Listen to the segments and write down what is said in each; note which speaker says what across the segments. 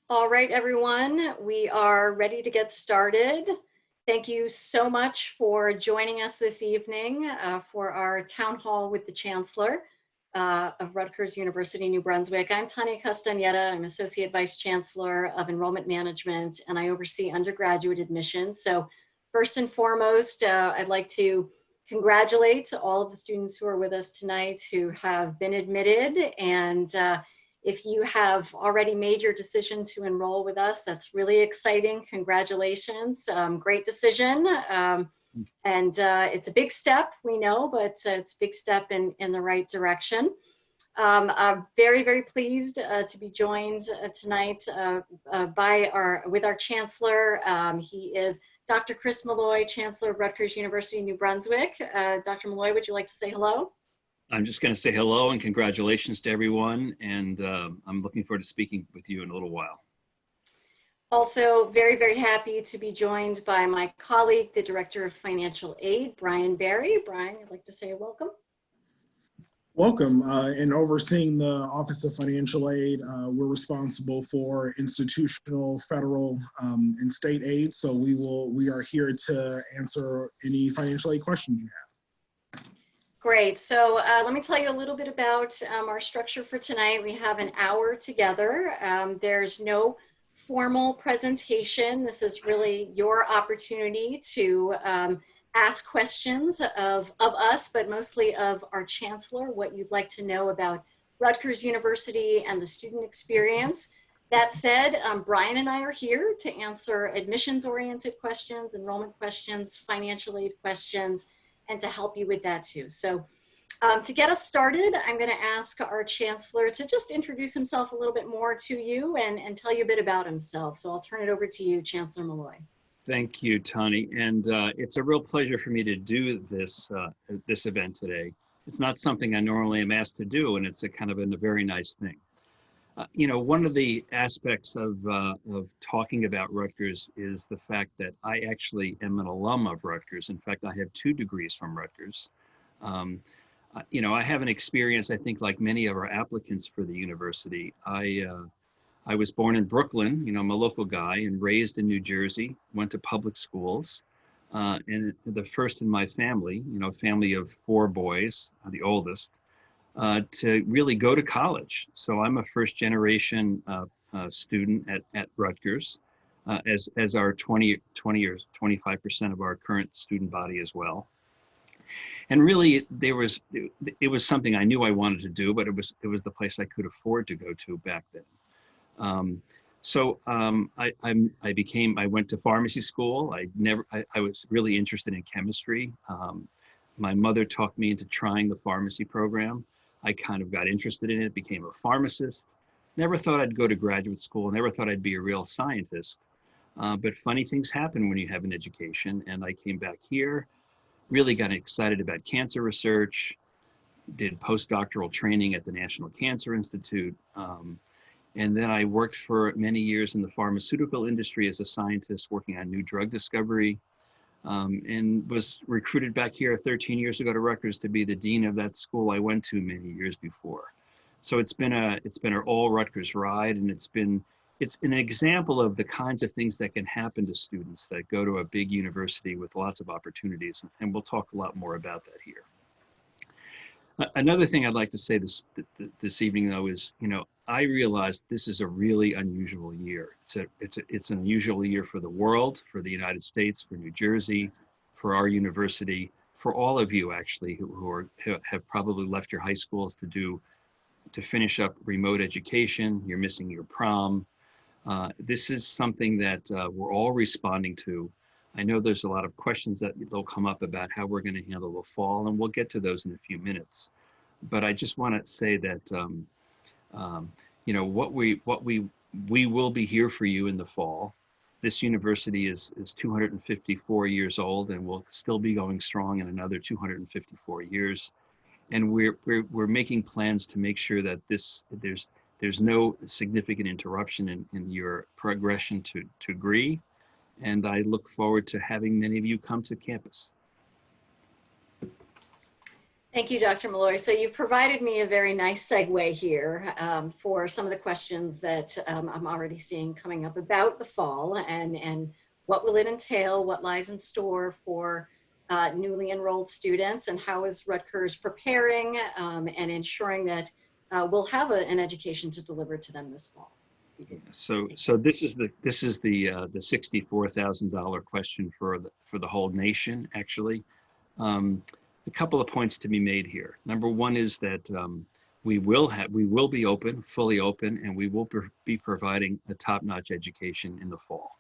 Speaker 1: All right, everyone, we are ready to get started. Thank you so much for joining us this evening for our town hall with the Chancellor of Rutgers University, New Brunswick. I'm Tania Castaneda. I'm Associate Vice Chancellor of Enrollment Management, and I oversee undergraduate admissions. So first and foremost, I'd like to congratulate all of the students who are with us tonight who have been admitted, and if you have already made your decision to enroll with us, that's really exciting. Congratulations. Great decision. And it's a big step, we know, but it's a big step in the right direction. I'm very, very pleased to be joined tonight with our Chancellor. He is Dr. Chris Molloy, Chancellor of Rutgers University, New Brunswick. Dr. Molloy, would you like to say hello?
Speaker 2: I'm just going to say hello and congratulations to everyone. And I'm looking forward to speaking with you in a little while.
Speaker 1: Also very, very happy to be joined by my colleague, the Director of Financial Aid, Brian Barry. Brian, I'd like to say welcome.
Speaker 3: Welcome. In overseeing the Office of Financial Aid, we're responsible for institutional, federal, and state aid. So we are here to answer any financial aid questions you have.
Speaker 1: Great. So let me tell you a little bit about our structure for tonight. We have an hour together. There's no formal presentation. This is really your opportunity to ask questions of us, but mostly of our Chancellor, what you'd like to know about Rutgers University and the student experience. That said, Brian and I are here to answer admissions-oriented questions, enrollment questions, financial aid questions, and to help you with that too. So to get us started, I'm going to ask our Chancellor to just introduce himself a little bit more to you and tell you a bit about himself. So I'll turn it over to you, Chancellor Molloy.
Speaker 2: Thank you, Tani. And it's a real pleasure for me to do this event today. It's not something I normally am asked to do, and it's a very nice thing. One of the aspects of talking about Rutgers is the fact that I actually am an alum of Rutgers. In fact, I have 2 degrees from Rutgers. I have an experience, I think, like many of our applicants for the university. I was born in Brooklyn, I'm a local guy, and raised in New Jersey, went to public schools, and the first in my family, family of 4 boys, the oldest, to really go to college. So I'm a first generation student at Rutgers, as are 20 or 25% of our current student body as well. And really, it was something I knew I wanted to do, but it was the place I could afford to go to back then. I went to pharmacy school. I was really interested in chemistry. My mother talked me into trying the pharmacy program. I kind of got interested in it, became a pharmacist. Never thought I'd go to graduate school, never thought I'd be a real scientist. But funny things happen when you have an education. And I came back here, really got excited about cancer research, did postdoctoral training at the National Cancer Institute. And then I worked for many years in the pharmaceutical industry as a scientist working on new drug discovery, and was recruited back here 13 years ago to Rutgers to be the dean of that school I went to many years before. So it's been an all Rutgers ride, and it's an example of the kinds of things that can happen to students that go to a big university with lots of opportunities, and we'll talk a lot more about that here. Another thing I'd like to say this evening, though, is I realized this is a really unusual year. It's an unusual year for the world, for the United States, for New Jersey, for our university, for all of you actually who have probably left your high schools to finish up remote education. You're missing your prom. This is something that we're all responding to. I know there's a lot of questions that will come up about how we're going to handle the fall, and we'll get to those in a few minutes. But I just want to say that we will be here for you in the fall. This university is 254 years old and will still be going strong in another 254 years. And we're making plans to make sure that there's no significant interruption in your progression to degree. And I look forward to having many of you come to campus.
Speaker 1: Thank you, Dr. Molloy. So you've provided me a very nice segue here for some of the questions that I'm already seeing coming up about the fall and what will it entail, what lies in store for newly enrolled students, and how is Rutgers preparing and ensuring that we'll have an education to deliver to them this fall.
Speaker 2: So this is the $64,000 question for the whole nation, actually. A couple of points to be made here. Number one is that we will be open, fully open, and we will be providing a top-notch education in the fall.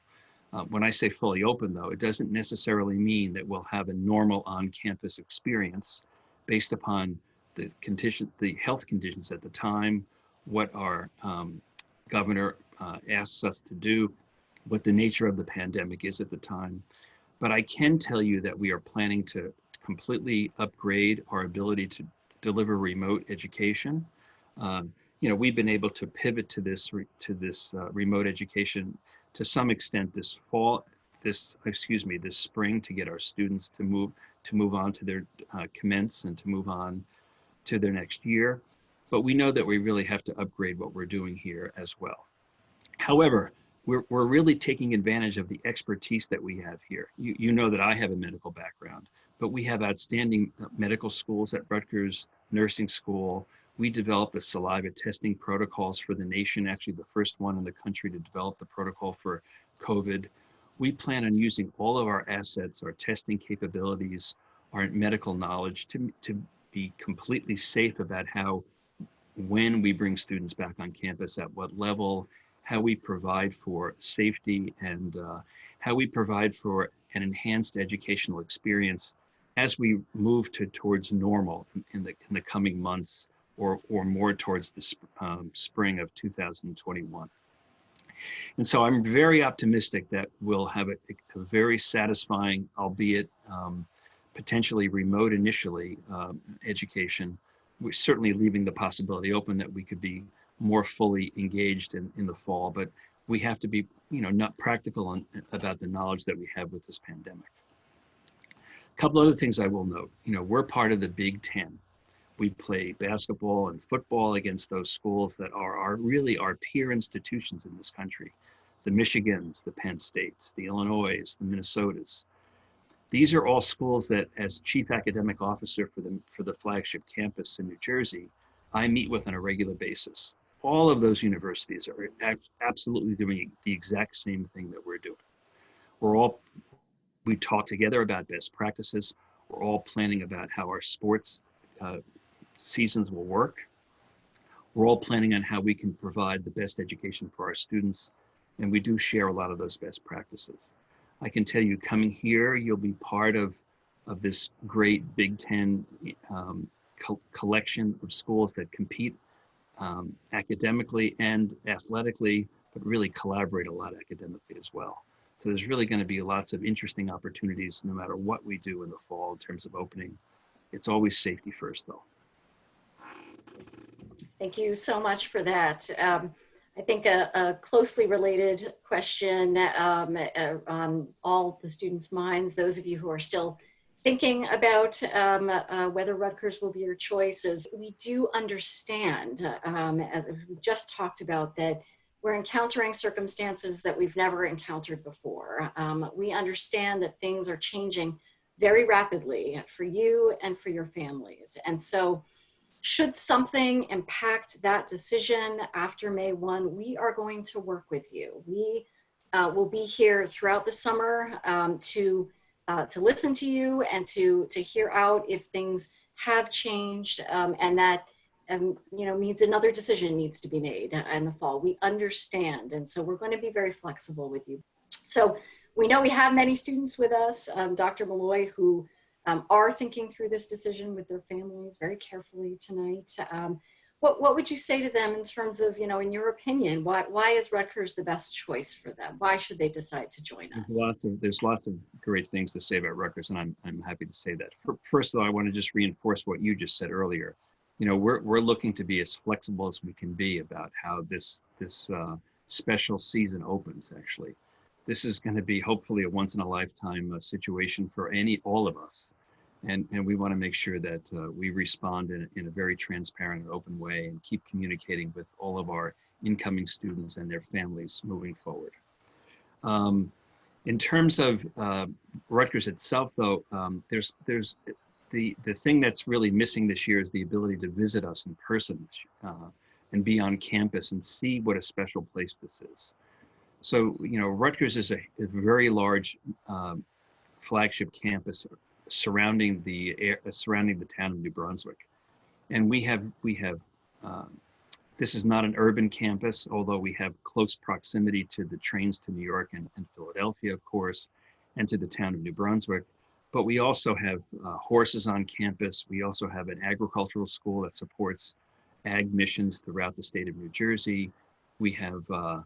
Speaker 2: When I say fully open, though, it doesn't necessarily mean that we'll have a normal on-campus experience based upon the health conditions at the time, what our governor asks us to do, what the nature of the pandemic is at the time. But I can tell you that we are planning to completely upgrade our ability to deliver remote education. We've been able to pivot to this remote education to some extent this spring to get our students to move on to their commence and to move on to their next year. But we know that we really have to upgrade what we're doing here as well. However, we're really taking advantage of the expertise that we have here. You know that I have a medical background, but we have outstanding medical schools at Rutgers Nursing School. We developed the saliva testing protocols for the nation, actually the first one in the country to develop the protocol for COVID. We plan on using all of our assets, our testing capabilities, our medical knowledge to be completely safe about when we bring students back on campus, at what level, how we provide for safety, and how we provide for an enhanced educational experience as we move towards normal in the coming months, or more towards the spring of 2021. And so I'm very optimistic that we'll have a very satisfying, albeit potentially remote initially, education. We're certainly leaving the possibility open that we could be more fully engaged in the fall, but we have to be, not practical about the knowledge that we have with this pandemic. A couple other things I will note. We're part of the Big Ten. We play basketball and football against those schools that are really our peer institutions in this country. The Michigans, the Penn States, the Illinois, the Minnesotas. These are all schools that, as chief academic officer for the flagship campus in New Jersey, I meet with on a regular basis. All of those universities are absolutely doing the exact same thing that we're doing. We talk together about best practices. We're all planning about how our sports seasons will work. We're all planning on how we can provide the best education for our students, and we do share a lot of those best practices. I can tell you, coming here, you'll be part of this great Big Ten collection of schools that compete academically and athletically, but really collaborate a lot academically as well. So there's really going to be lots of interesting opportunities no matter what we do in the fall in terms of opening. It's always safety first, though.
Speaker 1: Thank you so much for that. I think a closely related question on all the students' minds, those of you who are still thinking about whether Rutgers will be your choice, is we do understand, as we just talked about, that we're encountering circumstances that we've never encountered before. We understand that things are changing very rapidly for you and for your families. And so should something impact that decision after May 1, we are going to work with you. We will be here throughout the summer to listen to you and to hear out if things have changed and that means another decision needs to be made in the fall. We understand, and so we're going to be very flexible with you. So we know we have many students with us, Dr. Molloy, who are thinking through this decision with their families very carefully tonight. What would you say to them in terms of, in your opinion, why is Rutgers the best choice for them? Why should they decide to join us?
Speaker 2: There's lots of great things to say about Rutgers, and I'm happy to say that. First of all, I want to just reinforce what you just said earlier. We're looking to be as flexible as we can be about how this special season opens. Actually, this is going to be hopefully a once in a lifetime situation for all of us. And we want to make sure that we respond in a very transparent and open way and keep communicating with all of our incoming students and their families moving forward. In terms of Rutgers itself, though, there's the thing that's really missing this year is the ability to visit us in person and be on campus and see what a special place this is. So, you know, Rutgers is a very large flagship campus surrounding the town of New Brunswick, and we have this is not an urban campus, although we have close proximity to the trains to New York and Philadelphia, of course, and to the town of New Brunswick. But we also have horses on campus. We also have an agricultural school that supports ag missions throughout the state of New Jersey. We have a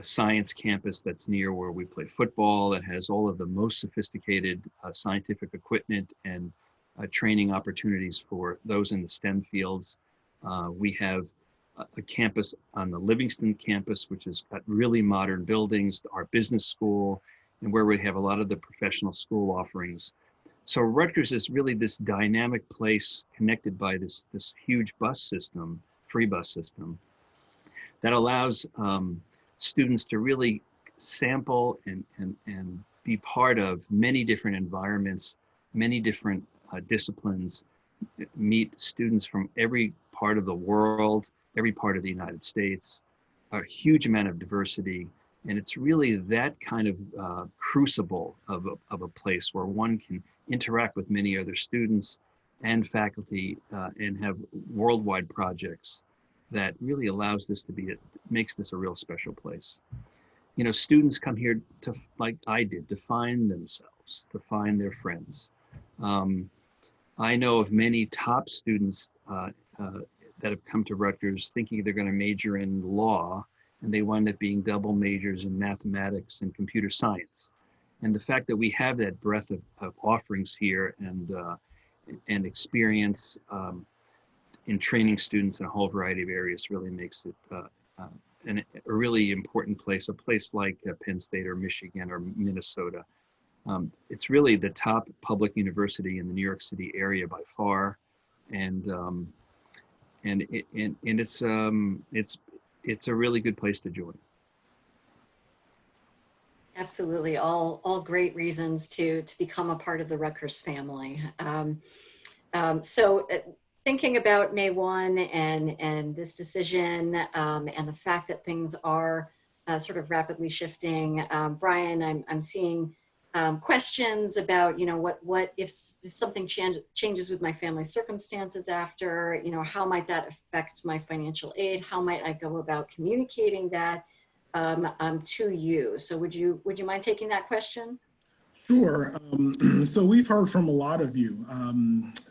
Speaker 2: science campus that's near where we play football that has all of the most sophisticated scientific equipment and training opportunities for those in the STEM fields. We have a campus on the Livingston campus, which has got really modern buildings, our business school, and where we have a lot of the professional school offerings. So Rutgers is really this dynamic place connected by this huge bus system, free bus system, that allows students to really sample and be part of many different environments, many different disciplines, meet students from every part of the world, every part of the United States, a huge amount of diversity. And it's really that kind of crucible of a place where one can interact with many other students and faculty and have worldwide projects that really allows this to be, makes this a real special place. You know, students come here to, like I did, to find themselves, to find their friends. I know of many top students that have come to Rutgers thinking they're going to major in law, and they wind up being double majors in mathematics and computer science. And the fact that we have that breadth of offerings here and experience in training students in a whole variety of areas really makes it a really important place, a place like Penn State or Michigan or Minnesota. It's really the top public university in the New York City area by far, and it's a really good place to join.
Speaker 1: Absolutely, all great reasons to become a part of the Rutgers family. So thinking about May 1 and this decision and the fact that things are sort of rapidly shifting, Brian, I'm seeing questions about, you know, what if something changes with my family circumstances after, you know, how might that affect my financial aid? How might I go about communicating that to you? So would you mind taking that question?
Speaker 3: Sure. So we've heard from a lot of you.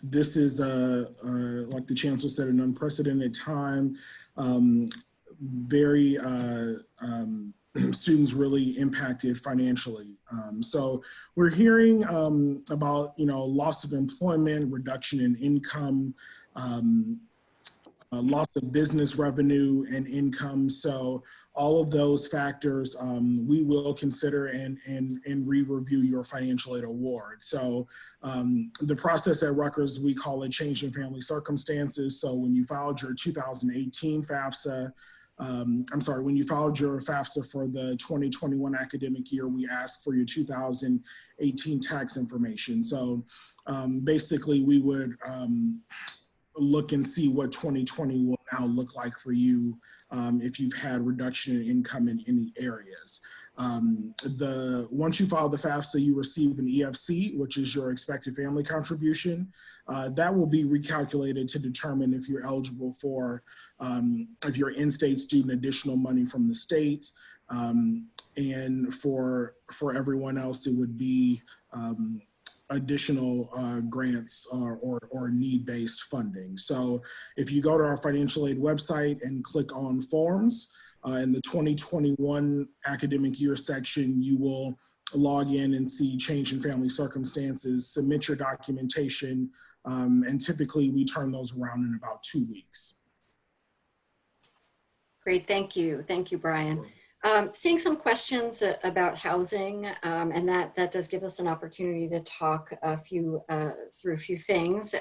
Speaker 3: This is, like the Chancellor said, an unprecedented time. Very students really impacted financially. So we're hearing about, you know, loss of employment, reduction in income, loss of business revenue and income. So all of those factors we will consider and re-review your financial aid award. So the process at Rutgers, we call it change in family circumstances. So when you filed your 2018 FAFSA, when you filed your FAFSA for the 2021 academic year, we asked for your 2018 tax information. So basically we would look and see what 2020 will now look like for you if you've had reduction in income in any areas. Once you file the FAFSA, you receive an EFC, which is your expected family contribution. That will be recalculated to determine if you're eligible for, if you're in-state student, additional money from the state. And for everyone else, it would be additional grants or need-based funding. So if you go to our financial aid website and click on forms, in the 2021 academic year section, you will log in and see change in family circumstances, submit your documentation, and typically we turn those around in about 2 weeks.
Speaker 1: Great, thank you, Brian. Seeing some questions about housing, and that does give us an opportunity to talk through a few things.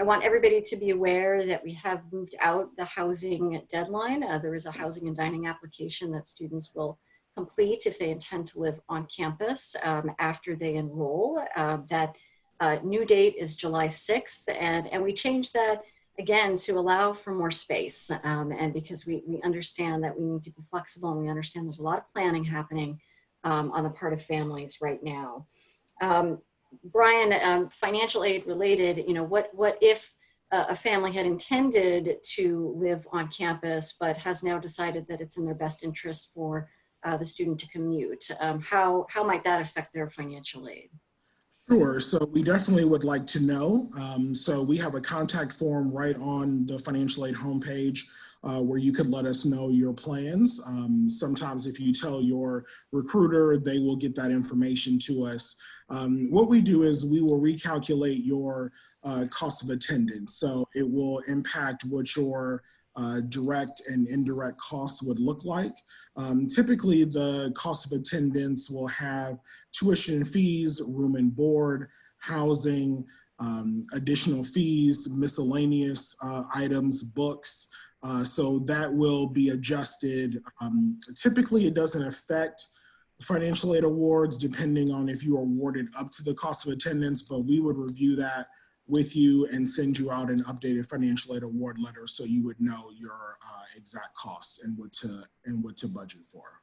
Speaker 1: I want everybody to be aware that we have moved out the housing deadline. There is a housing and dining application that students will complete if they intend to live on campus after they enroll. That new date is July 6th, and we changed that again to allow for more space, and because we understand that we need to be flexible, and we understand there's a lot of planning happening on the part of families right now. Brian, financial aid related, what if a family had intended to live on campus but has now decided that it's in their best interest for the student to commute? How might that affect their financial aid?
Speaker 3: Sure. So we definitely would like to know. So we have a contact form right on the financial aid homepage where you could let us know your plans. Sometimes if you tell your recruiter, they will get that information to us. What we do is we will recalculate your cost of attendance. So it will impact what your direct and indirect costs would look like. Typically, the cost of attendance will have tuition and fees, room and board, housing, additional fees, miscellaneous items, books. So that will be adjusted. Typically, it doesn't affect financial aid awards depending on if you are awarded up to the cost of attendance, but we would review that with you and send you out an updated financial aid award letter so you would know your exact costs and what to budget for.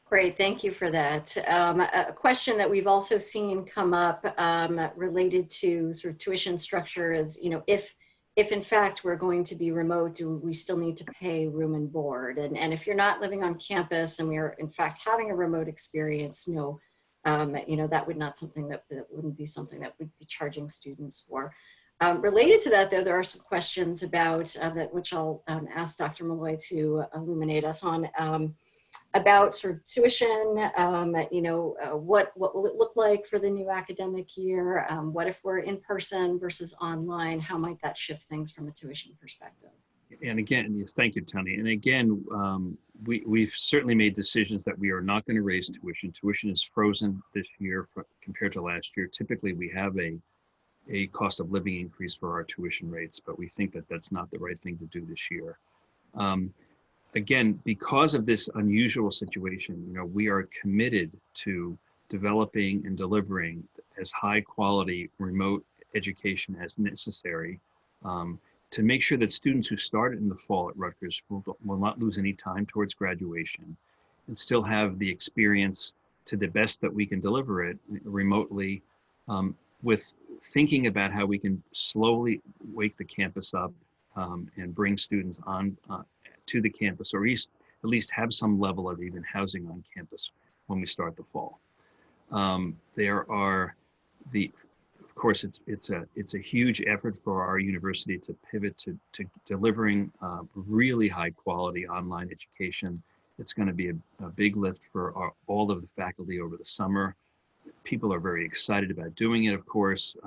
Speaker 1: Great, thank you for that. A question that we've also seen come up related to sort of tuition structure is, if in fact we're going to be remote, do we still need to pay room and board? And if you're not living on campus and we are in fact having a remote experience, no, that wouldn't be something that we'd be charging students for. Related to that, though, there are some questions about that, which I'll ask Dr. Molloy to illuminate us on, about sort of tuition. What will it look like for the new academic year? What if we're in person versus online? How might that shift things from a tuition perspective?
Speaker 2: And again, yes, thank you, Tania. And again, we've certainly made decisions that we are not going to raise tuition. Tuition is frozen this year compared to last year. Typically, we have a cost of living increase for our tuition rates, but we think that that's not the right thing to do this year. Again, because of this unusual situation, we are committed to developing and delivering as high quality remote education as necessary, to make sure that students who started in the fall at Rutgers will not lose any time towards graduation and still have the experience to the best that we can deliver it remotely, with thinking about how we can slowly wake the campus up and bring students on to the campus, or at least have some level of even housing on campus when we start the fall. Of course, it's a huge effort for our university to pivot to delivering really high quality online education. It's going to be a big lift for all of the faculty over the summer. People are very excited about doing it, of course.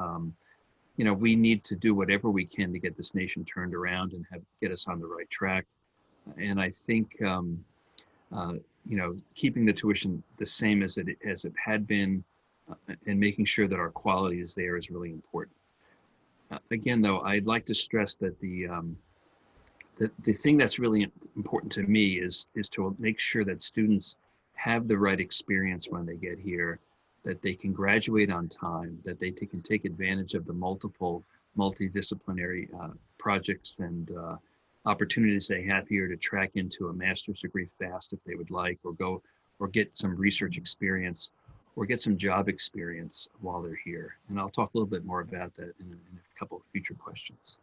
Speaker 2: We need to do whatever we can to get this nation turned around and get us on the right track. And I think, keeping the tuition the same as it had been, and making sure that our quality is there is really important. Again, though, I'd like to stress that the thing that's really important to me is to make sure that students have the right experience when they get here, that they can graduate on time, that they can take advantage of the multiple multidisciplinary projects and opportunities they have here to track into a master's degree fast if they would like, or get some research experience, or get some job experience while they're here. And I'll talk a little bit more about that in a couple of future questions.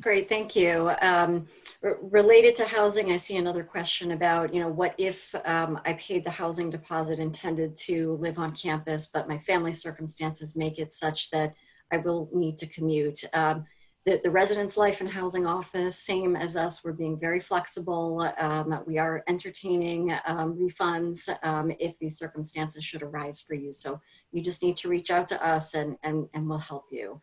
Speaker 1: Great, thank you. Related to housing, I see another question about, what if I paid the housing deposit intended to live on campus, but my family circumstances make it such that I will need to commute. The Residence Life and Housing Office, same as us, we're being very flexible. We are entertaining refunds if these circumstances should arise for you. So you just need to reach out to us and we'll help you.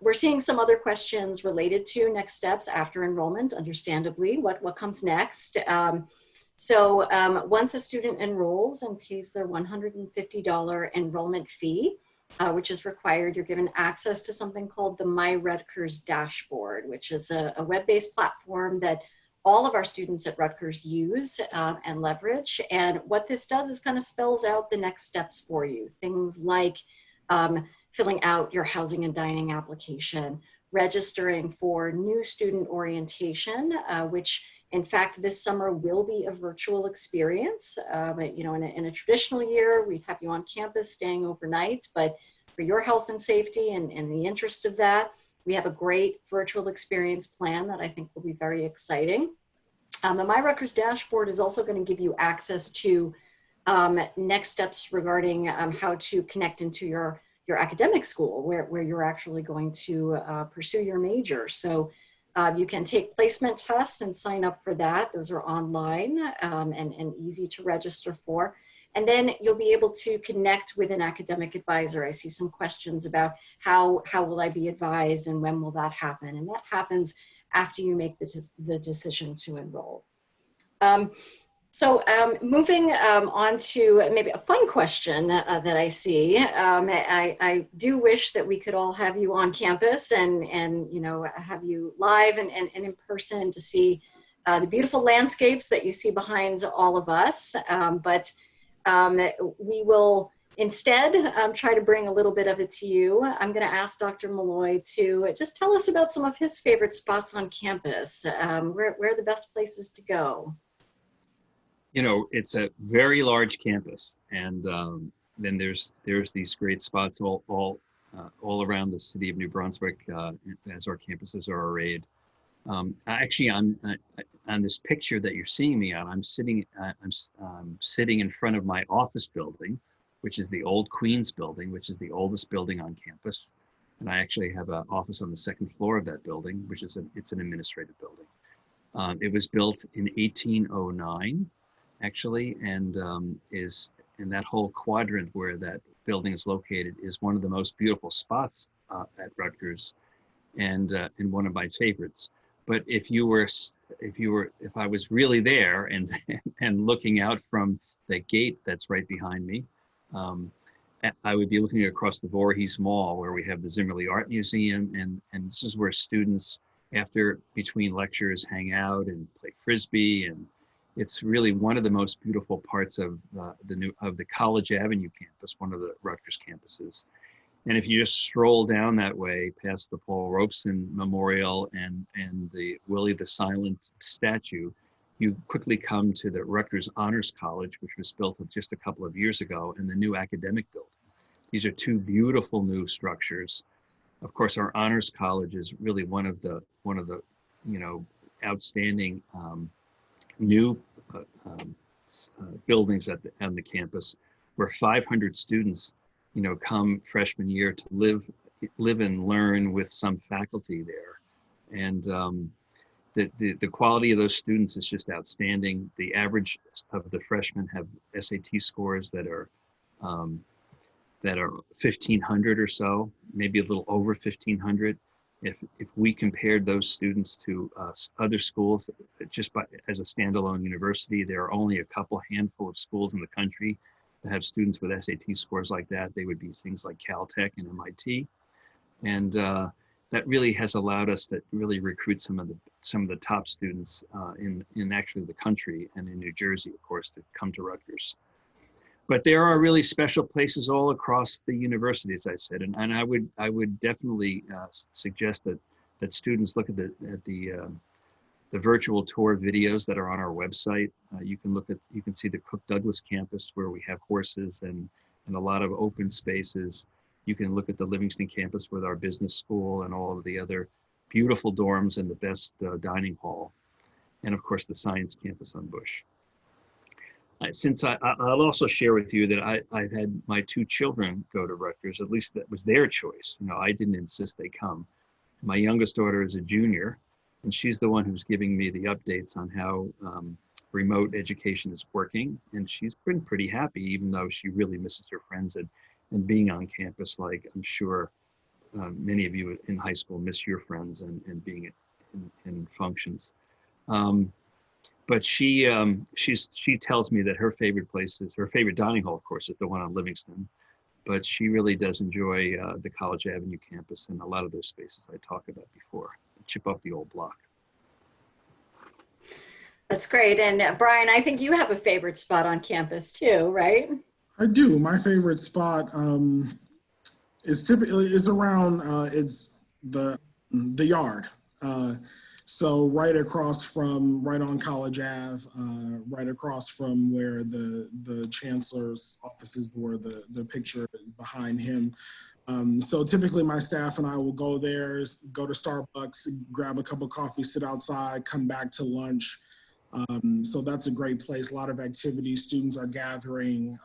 Speaker 1: We're seeing some other questions related to next steps after enrollment, understandably, what comes next. Once a student enrolls and pays their $150 enrollment fee, which is required, you're given access to something called the My Rutgers dashboard, which is a web-based platform that all of our students at Rutgers use and leverage. And what this does is kind of spells out the next steps for you. Things like filling out your housing and dining application, registering for new student orientation, which in fact this summer will be a virtual experience. You know, in a traditional year, we'd have you on campus staying overnight, but for your health and safety and in the interest of that, we have a great virtual experience plan that I think will be very exciting. The My Rutgers dashboard is also going to give you access to next steps regarding how to connect into your academic school where you're actually going to pursue your major. So you can take placement tests and sign up for that. Those are online and easy to register for. And then you'll be able to connect with an academic advisor. I see some questions about how will I be advised and when will that happen? And that happens after you make the decision to enroll. Moving on to maybe a fun question that I see. I do wish that we could all have you on campus and you know, have you live and in person to see the beautiful landscapes that you see behind all of us. We will instead try to bring a little bit of it to you. I'm going to ask Dr. Molloy to just tell us about some of his favorite spots on campus. Where are the best places to go?
Speaker 2: You know, it's a very large campus, and then there's these great spots all around the city of New Brunswick as our campuses are arrayed. Actually, on this picture that you're seeing me on, I'm sitting in front of my office building, which is the old Queens building, which is the oldest building on campus. And I actually have an office on the second floor of that building, which is it's an administrative building. It was built in 1809, actually, and is in that whole quadrant where that building is located is one of the most beautiful spots at Rutgers, and one of my favorites. But if I was really there and looking out from the gate that's right behind me, I would be looking across the Voorhees Mall where we have the Zimmerli Art Museum, and this is where students between lectures hang out and play Frisbee, and it's really one of the most beautiful parts of the College Avenue campus, one of the Rutgers campuses. And if you just stroll down that way past the Paul Robeson Memorial and the Willie the Silent statue, you quickly come to the Rutgers Honors College, which was built just a couple of years ago, and the new academic building. These are two beautiful new structures. Of course, our Honors College is really one of the you know, outstanding new buildings on the campus, where 500 students, you know, come freshman year to live and learn with some faculty there, and the quality of those students is just outstanding. The average of the freshmen have SAT scores that are 1,500 or so, maybe a little over 1,500. If we compared those students to other schools, as a standalone university, there are only a handful of schools in the country that have students with SAT scores like that. They would be things like Caltech and MIT, and that really has allowed us to really recruit some of the top students in actually the country and in New Jersey, of course, to come to Rutgers. But there are really special places all across the university, as I said, and I would definitely suggest that students look at the virtual tour videos that are on our website. You can see the Cook Douglas campus where we have horses and a lot of open spaces. You can look at the Livingston campus with our business school and all of the other beautiful dorms and the best dining hall, and of course the science campus on Bush. I'll also share with you that I've had my two children go to Rutgers. At least that was their choice. You know, I didn't insist they come. My youngest daughter is a junior, and she's the one who's giving me the updates on how remote education is working. And she's been pretty happy, even though she really misses her friends and being on campus, like I'm sure many of you in high school miss your friends and being in functions. But she tells me that her favorite place is her favorite dining hall, of course, is the one on Livingston. But she really does enjoy the College Avenue campus and a lot of those spaces I talked about before. Chip off the old block.
Speaker 1: That's great. And Brian, I think you have a favorite spot on campus too, right?
Speaker 3: I do. My favorite spot is around it's the yard. So right on College Ave, right across from where the chancellor's offices were, the picture is behind him. So typically my staff and I will go there, go to Starbucks, grab a cup of coffee, sit outside, come back to lunch. So that's a great place. A lot of activities, students are gathering,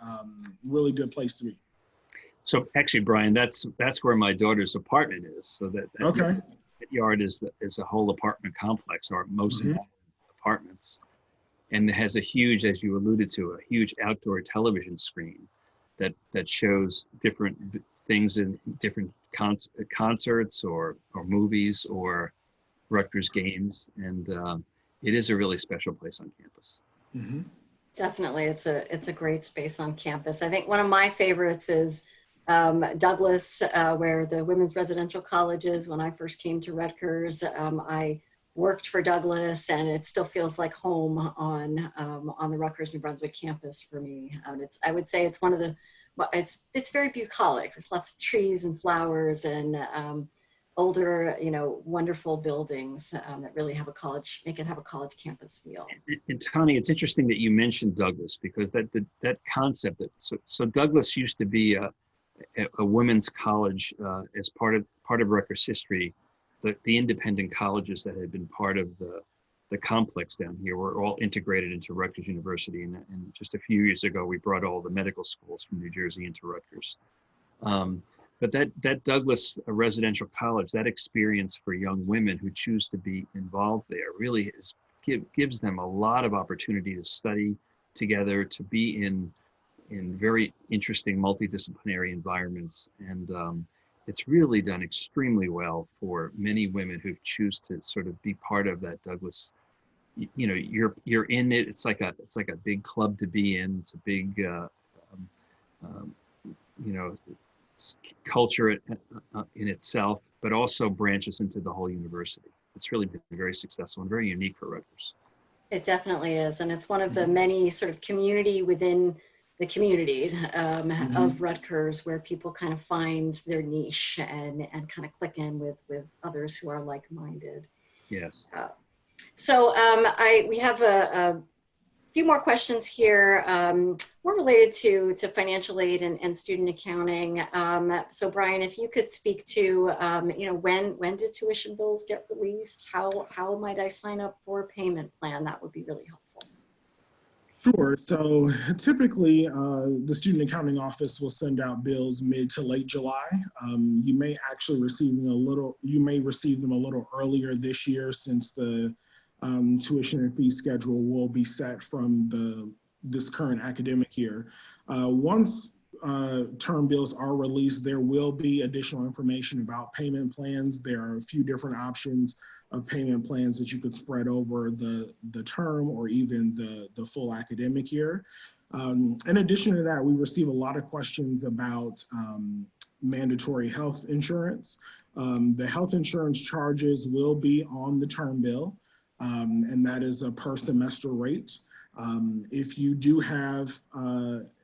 Speaker 3: really good place to be.
Speaker 2: So actually, Brian, that's where my daughter's apartment is. So that
Speaker 3: Okay.
Speaker 2: yard is a whole apartment complex, or most apartments, and it has a huge, as you alluded to, a huge outdoor television screen that shows different things in different concerts or movies or Rutgers games, and it is a really special place on campus.
Speaker 3: Mm-hmm.
Speaker 1: Definitely, it's a great space on campus. I think one of my favorites is Douglas, where the women's residential college is. When I first came to Rutgers, I worked for Douglas, and it still feels like home on the Rutgers New Brunswick campus for me. I would say it's one of the, it's very bucolic. There's lots of trees and flowers and older, wonderful buildings that really have make it have a college campus feel.
Speaker 2: And Tania, it's interesting that you mentioned Douglas, because that concept so Douglas used to be a women's college as part of Rutgers history. The independent colleges that had been part of the complex down here were all integrated into Rutgers University, and just a few years ago we brought all the medical schools from New Jersey into Rutgers. But that Douglas residential college, that experience for young women who choose to be involved there, really gives them a lot of opportunity to study together, to be in very interesting multidisciplinary environments, and it's really done extremely well for many women who choose to sort of be part of that Douglas. You're in it. It's like a big club to be in. It's a big culture in itself, but also branches into the whole university. It's really been very successful and very unique for Rutgers.
Speaker 1: It definitely is, and it's one of the many sort of community within the communities of Rutgers, where people kind of find their niche and kind of click in with others who are like-minded.
Speaker 2: Yes.
Speaker 1: So we have a few more questions here, more related to financial aid and student accounting. So Brian, if you could speak to, when did tuition bills get released? How might I sign up for a payment plan? That would be really helpful.
Speaker 3: Sure. So typically, the Student Accounting Office will send out bills mid to late July. You may actually receive them a little earlier this year, since the tuition and fee schedule will be set from this current academic year. Once term bills are released, there will be additional information about payment plans. There are a few different options of payment plans that you could spread over the term or even the full academic year. In addition to that, we receive a lot of questions about mandatory health insurance. The health insurance charges will be on the term bill, and that is a per semester rate. If you do have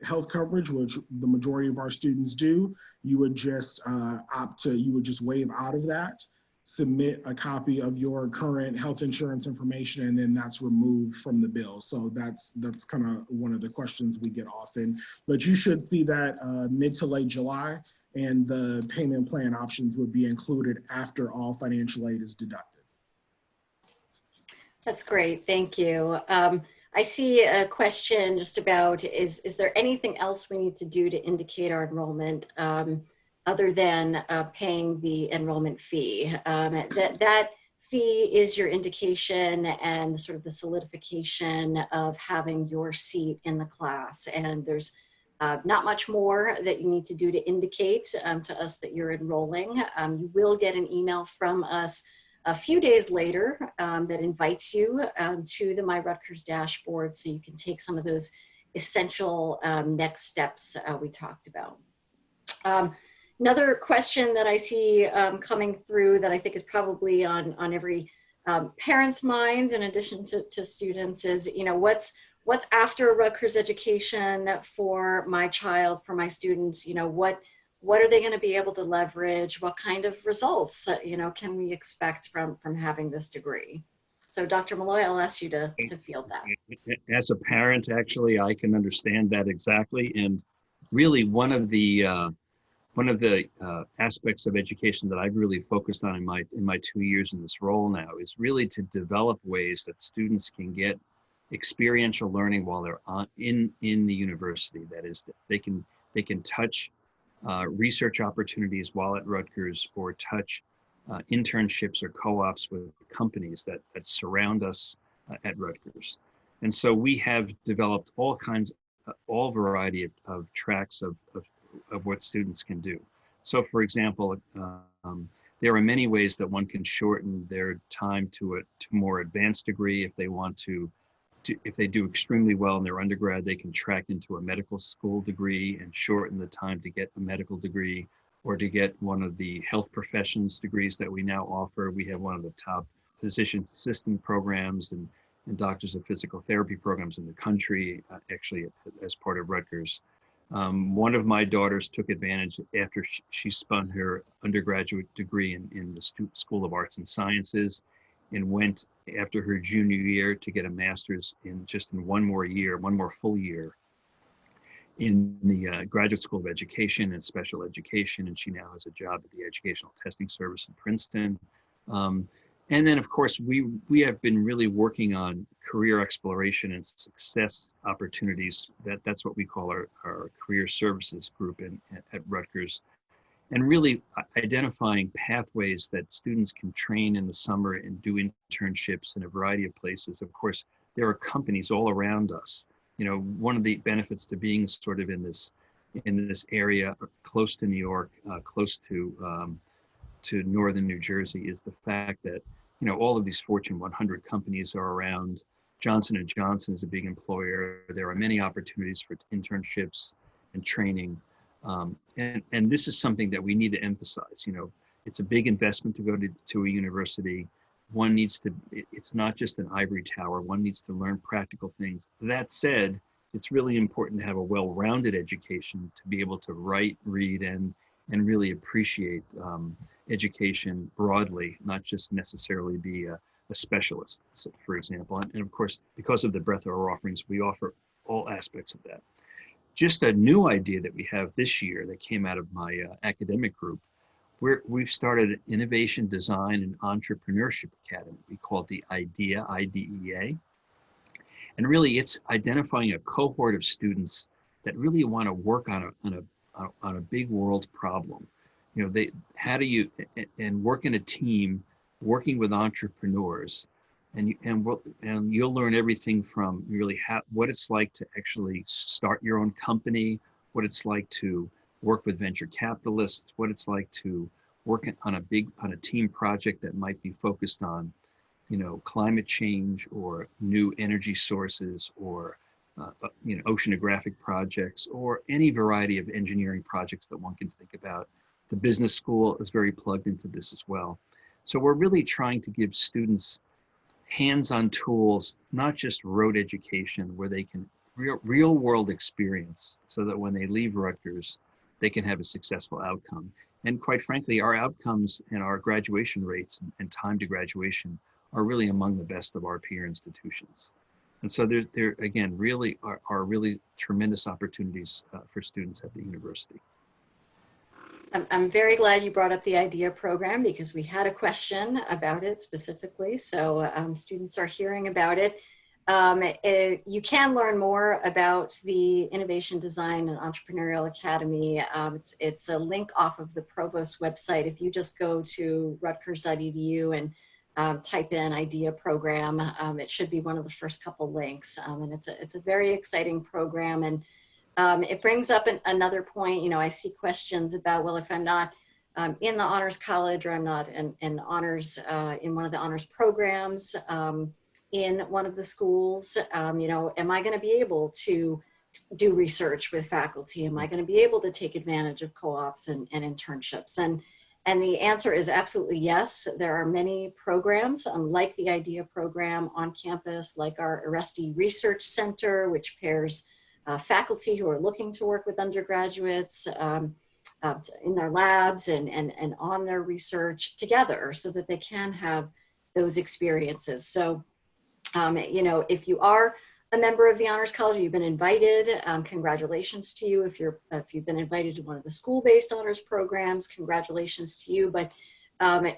Speaker 3: health coverage, which the majority of our students do, you would just waive out of that, submit a copy of your current health insurance information, and then that's removed from the bill. So that's kind of one of the questions we get often. But you should see that mid to late July, and the payment plan options would be included after all financial aid is deducted.
Speaker 1: That's great, thank you. I see a question just about, is there anything else we need to do to indicate our enrollment other than paying the enrollment fee? That fee is your indication and sort of the solidification of having your seat in the class. And there's Not much more that you need to do to indicate to us that you're enrolling. You will get an email from us a few days later that invites you to the My Rutgers dashboard so you can take some of those essential next steps we talked about. Another question that I see coming through that I think is probably on every parent's mind in addition to students is, you know, what's after Rutgers education for my child, for my students? You know, what are they going to be able to leverage? What kind of results, you know, can we expect from having this degree? So Dr. Molloy, I'll ask you to field that.
Speaker 2: As a parent, actually, I can understand that exactly. And really one of the aspects of education that I've really focused on in my 2 years in this role now is really to develop ways that students can get experiential learning while they're in the university. That is, that they can touch research opportunities while at Rutgers, or touch internships or co-ops with companies that surround us at Rutgers. And so we have developed all variety of tracks of what students can do. So for example, there are many ways that one can shorten their time to a more advanced degree. If they want to, if they do extremely well in their undergrad, they can track into a medical school degree and shorten the time to get a medical degree, or to get one of the health professions degrees that we now offer. We have one of the top physician assistant programs and doctors of physical therapy programs in the country, actually as part of Rutgers. One of my daughters took advantage after she spun her undergraduate degree in the School of Arts and Sciences, and went after her junior year to get a master's in one more full year in the Graduate School of Education and Special Education, and she now has a job at the Educational Testing Service in Princeton. And then, of course, we have been really working on career exploration and success opportunities. That's what we call our career services group at Rutgers, and really identifying pathways that students can train in the summer and do internships in a variety of places. Of course, there are companies all around us. You know, one of the benefits to being sort of in this area close to New York, close to northern New Jersey, is the fact that, you know, all of these Fortune 100 companies are around. Johnson & Johnson is a big employer. There are many opportunities for internships and training. And this is something that we need to emphasize. You know, it's a big investment to go to a university. One needs to, it's not just an ivory tower. One needs to learn practical things. That said, it's really important to have a well-rounded education to be able to write, read, and really appreciate education broadly, not just necessarily be a specialist, so, for example. And of course, because of the breadth of our offerings, we offer all aspects of that. Just a new idea that we have this year that came out of my academic group, we've started an Innovation, Design, and Entrepreneurship Academy. We call it the IDEA, IDEA. And really, it's identifying a cohort of students that really want to work on a big world problem. You know, and work in a team, working with entrepreneurs, and you'll learn everything from really what it's like to actually start your own company, what it's like to work with venture capitalists, what it's like to work on a team project that might be focused on, you know, climate change or new energy sources, or you know, oceanographic projects, or any variety of engineering projects that one can think about. The business school is very plugged into this as well. So we're really trying to give students hands-on tools, not just rote education, where they can real world experience, so that when they leave Rutgers, they can have a successful outcome. And quite frankly, our outcomes and our graduation rates and time to graduation are really among the best of our peer institutions. And so there again, really are really tremendous opportunities for students at the university.
Speaker 1: I'm very glad you brought up the IDEA program, because we had a question about it specifically. So students are hearing about it. You can learn more about the Innovation, Design, and Entrepreneurial Academy. It's a link off of the Provost website. If you just go to rutgers.edu and type in IDEA program, it should be one of the first couple links. And it's a very exciting program. And It brings up another point. You know, I see questions about, well, if I'm not in the honors college, or I'm not in honors, in one of the honors programs, in one of the schools, you know, am I going to be able to do research with faculty? Am I going to be able to take advantage of co-ops and internships? And the answer is absolutely yes. There are many programs, like the IDEA program on campus, like our Aresti Research Center, which pairs faculty who are looking to work with undergraduates in their labs and on their research together, so that they can have those experiences. So, you know, if you are a member of the Honors College, you've been invited, congratulations to you. If you've been invited to one of the school-based honors programs, congratulations to you. But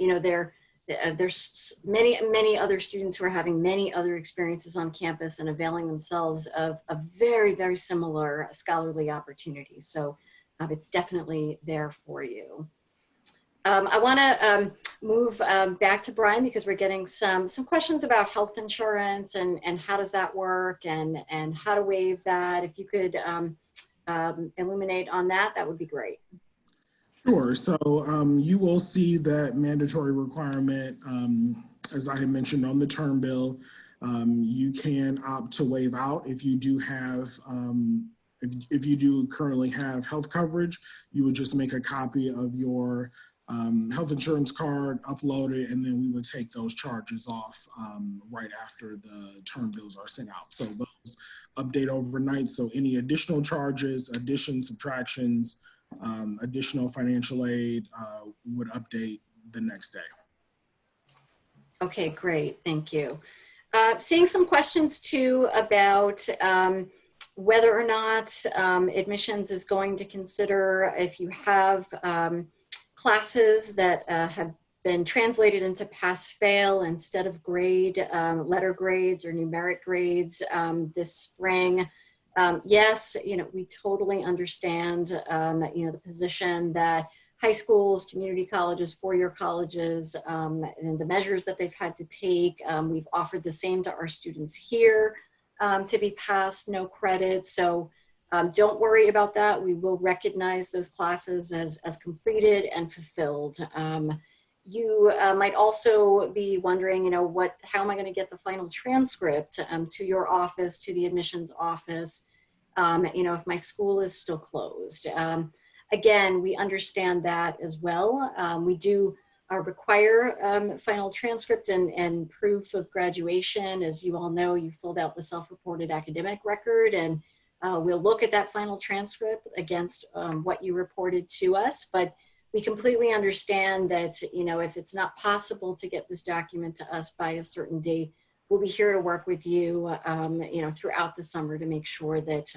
Speaker 1: you know, there's many other students who are having many other experiences on campus and availing themselves of a very similar scholarly opportunities. So it's definitely there for you. I want to move back to Brian, because we're getting some questions about health insurance and how does that work and how to waive that. If you could illuminate on that, that would be great.
Speaker 3: Sure. So you will see that mandatory requirement, as I had mentioned on the term bill. You can opt to waive out if you do have, if you do currently have health coverage. You would just make a copy of your health insurance card, upload it, and then we would take those charges off right after the term bills are sent out. So those update overnight. So any additional charges, additions, subtractions, additional financial aid would update the next day.
Speaker 1: Okay, great, thank you. Seeing some questions too about whether or not admissions is going to consider, if you have classes that have been translated into pass-fail instead of grade, letter grades or numeric grades this spring. Yes, you know, we totally understand, you know, the position that high schools, community colleges, four-year colleges, and the measures that they've had to take. We've offered the same to our students here to be passed, no credit. So don't worry about that. We will recognize those classes as completed and fulfilled. You might also be wondering, you know, how am I going to get the final transcript to your office, to the admissions office, you know, if my school is still closed. Again, we understand that as well. We do require final transcript and proof of graduation. As you all know, you filled out the self-reported academic record, and we'll look at that final transcript against what you reported to us. But we completely understand that, you know, if it's not possible to get this document to us by a certain date, we'll be here to work with you, you know, throughout the summer to make sure that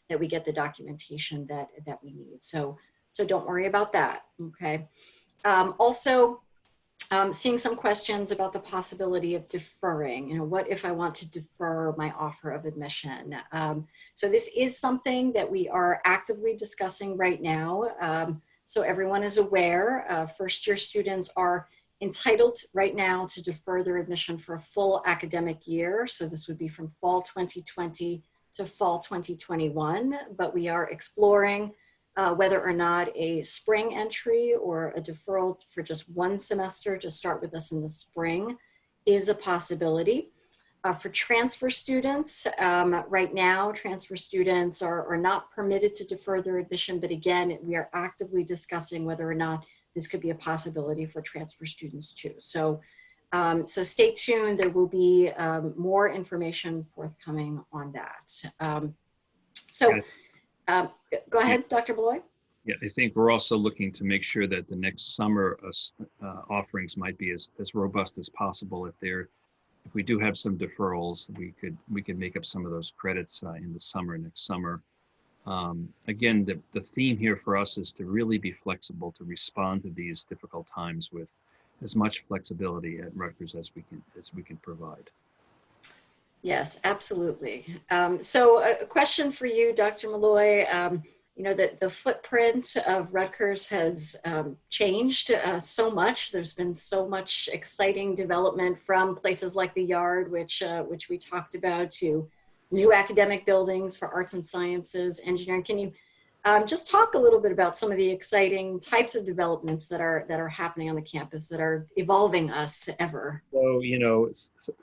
Speaker 1: that we get the documentation that we need. So don't worry about that. Okay. Also, seeing some questions about the possibility of deferring. You know, what if I want to defer my offer of admission? So this is something that we are actively discussing right now. So everyone is aware, first-year students are entitled right now to defer their admission for a full academic year. So this would be from fall 2020 to fall 2021, but we are exploring whether or not a spring entry or a deferral for just one semester to start with us in the spring is a possibility. For transfer students, right now, transfer students are not permitted to defer their admission, but again, we are actively discussing whether or not this could be a possibility for transfer students too. So, so stay tuned, there will be more information forthcoming on that. Go ahead, Dr. Molloy.
Speaker 2: Yeah, I think we're also looking to make sure that the next summer offerings might be as robust as possible. If we do have some deferrals, we could make up some of those credits in the summer, next summer. Again, the theme here for us is to really be flexible, to respond to these difficult times with as much flexibility at Rutgers as we can provide.
Speaker 1: Yes, absolutely. So a question for you, Dr. Molloy. You know, that the footprint of Rutgers has changed so much. There's been so much exciting development from places like the Yard, which we talked about, to new academic buildings for arts and sciences, engineering. Can you just talk a little bit about some of the exciting types of developments that are happening on the campus that are evolving us ever?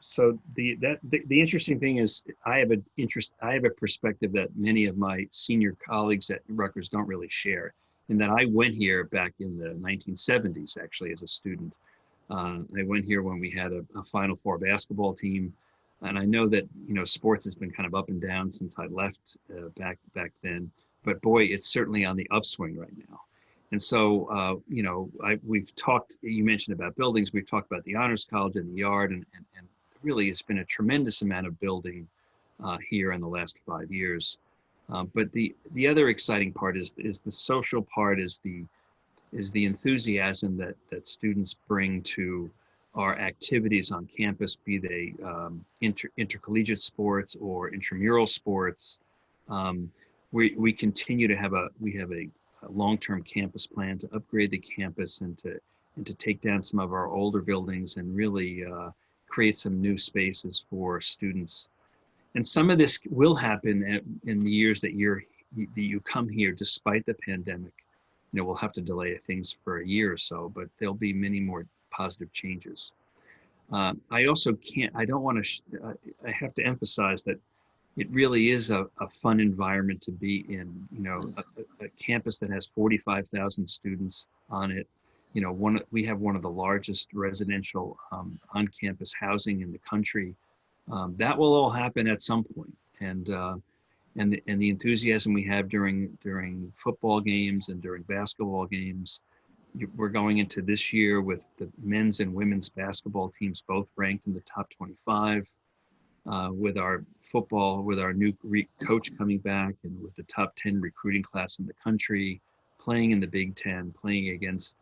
Speaker 2: So, the interesting thing is I have a perspective that many of my senior colleagues at Rutgers don't really share, in that I went here back in the 1970s, actually, as a student. I went here when we had a Final Four basketball team. And I know that, sports has been kind of up and down since I left back then. But boy, it's certainly on the upswing right now. And so, we've talked, you mentioned about buildings, we've talked about the Honors College and the Yard, and really it's been a tremendous amount of building here in the last 5 years. But the other exciting part is the social part, is the enthusiasm that students bring to our activities on campus, be they intercollegiate sports or intramural sports. We continue to have a long-term campus plan to upgrade the campus and to take down some of our older buildings and really create some new spaces for students. And some of this will happen in the years that you come here, despite the pandemic. We'll have to delay things for a year or so, but there'll be many more positive changes. I have to emphasize that it really is a fun environment to be in. A campus that has 45,000 students on it. We have one of the largest residential on-campus housing in the country. That will all happen at some point, and the enthusiasm we have during football games and during basketball games. We're going into this year with the men's and women's basketball teams both ranked in the top 25. With our new coach coming back, and with the top 10 recruiting class in the country, playing in the Big Ten, playing against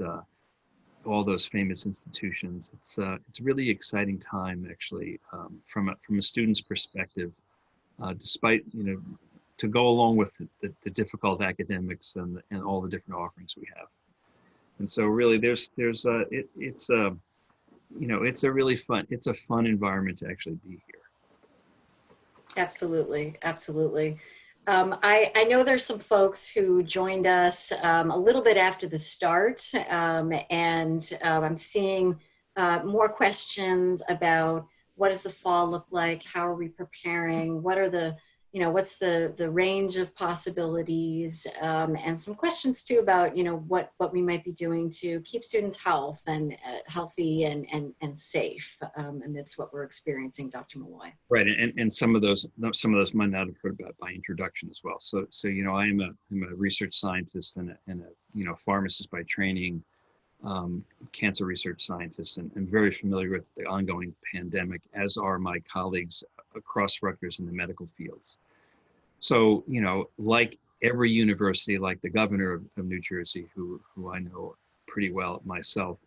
Speaker 2: all those famous institutions. It's a really exciting time, actually, from a student's perspective, despite, to go along with the difficult academics and all the different offerings we have. And so really it's a fun environment to actually be here.
Speaker 1: Absolutely, absolutely. I know there's some folks who joined us a little bit after the start, and I'm seeing more questions about what does the fall look like, how are we preparing, what are the, what's the range of possibilities, and some questions too about, what we might be doing to keep students healthy and safe amidst what we're experiencing, Dr. Molloy.
Speaker 2: Right, and some of those might not have heard about by introduction as well. So I'm a research scientist and a pharmacist by training, cancer research scientist, and very familiar with the ongoing pandemic, as are my colleagues across Rutgers in the medical fields. So, like every university, like the governor of New Jersey, who I know pretty well myself,